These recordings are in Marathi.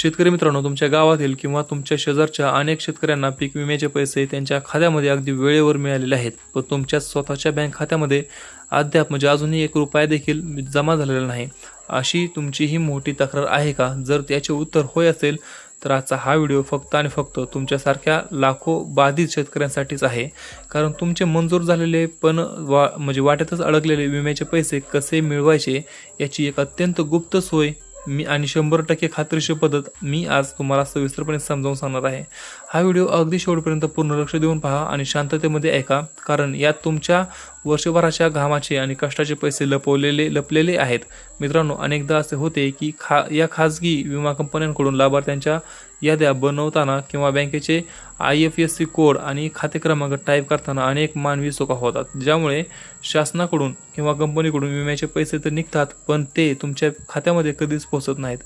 शेतकरी मित्रांनो, तुमच्या गावातील किंवा तुमच्या शेजारच्या अनेक शेतकऱ्यांना पीक विम्याचे पैसे त्यांच्या खात्यामध्ये अगदी वेळेवर मिळालेले आहेत, पण तुमच्या स्वतःच्या बँक खात्यामध्ये अद्याप म्हणजे अजूनही 1 रुपया देखील जमा झालेला नाही. अशी तुमची ही मोठी तक्रार आहे का? जर त्याचे उत्तर होय असेल तर आजचा हा व्हिडिओ फक्त आणि फक्त तुमच्यासारख्या लाखो बाधित शेतकऱ्यांसाठीच आहे. कारण तुमचे मंजूर झालेले पण म्हणजे वाट्यातच अडकलेले विम्याचे पैसे कसे मिळवायचे याची एक अत्यंत गुप्त सोय मी आणि 100% खात्रीशीर पद्धत मी आज तुम्हाला सविस्तरपणे समजावून सांगणार आहे. हा व्हिडिओ अगदी शेवटपर्यंत पूर्ण लक्ष देऊन पहा आणि शांततेमध्ये ऐका, कारण यात तुमच्या वर्षभराच्या घामाचे आणि कष्टाचे पैसे लपलेले आहेत. मित्रांनो, अनेकदा असे होते की या खाजगी विमा कंपन्यांकडून लाभार्थ्यांच्या याद्या बनवताना किंवा बँकेचे IFSC कोड आणि खाते क्रमांक टाईप करताना अनेक मानवी चुका होतात, ज्यामुळे शासनाकडून किंवा कंपनीकडून विम्याचे पैसे तर निघतात, पण ते तुमच्या खात्यामध्ये कधीच पोहोचत नाहीत.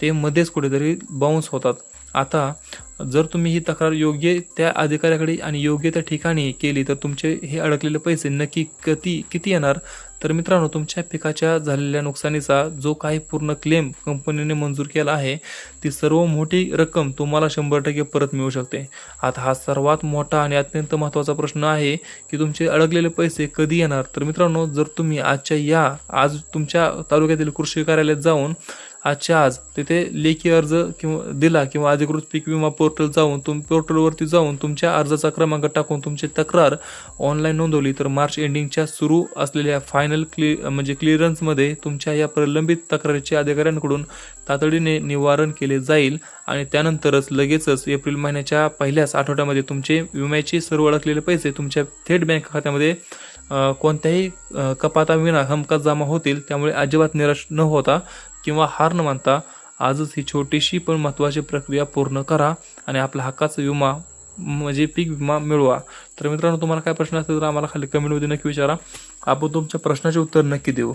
ते मध्येच कुठेतरी बाउन्स होतात. आता जर तुम्ही ही तक्रार योग्य त्या अधिकाऱ्याकडे आणि योग्य त्या ठिकाणी केली तर तुमचे हे अडकलेले पैसे नक्की किती येणार? तर मित्रांनो, तुमच्या पिकाच्या झालेल्या नुकसानीचा जो काही पूर्ण क्लेम कंपनीने मंजूर केला आहे, ती सर्व मोठी रक्कम तुम्हाला 100% परत मिळू शकते. आता हा सर्वात मोठा आणि अत्यंत महत्त्वाचा प्रश्न आहे की तुमचे अडकलेले पैसे कधी येणार? तर मित्रांनो, जर तुम्ही आज तुमच्या तालुक्यातील कृषी कार्यालयात जाऊन आज तिथे लेखी अर्ज दिला किंवा अधिकृत पीक विमा पोर्टलवरती जाऊन तुमच्या अर्जाचा क्रमांक टाकून तुमची तक्रार ऑनलाईन नोंदवली तर मार्च एंडिंगच्या सुरू असलेल्या फायनल क्लिअरन्समध्ये तुमच्या या प्रलंबित तक्रारीचे अधिकाऱ्यांकडून तातडीने निवारण केले जाईल आणि त्यानंतरच लगेचच एप्रिल महिन्याच्या पहिल्याच आठवड्यामध्ये तुमचे विम्याचे सर्व अडकलेले पैसे तुमच्या थेट बँक खात्यामध्ये कोणत्याही कपाताविना हमखास जमा होतील. त्यामुळे अजिबात निराश न होता किंवा हार न मानता आजच ही छोटीशी पण महत्त्वाची प्रक्रिया पूर्ण करा आणि आपला हक्काचा विमा म्हणजे पीक विमा मिळवा. तर मित्रांनो, तुम्हाला काय प्रश्न असेल तर आम्हाला खाली कमेंटमध्ये नक्की विचारा. आपण तुमच्या प्रश्नाचे उत्तर नक्की देऊ.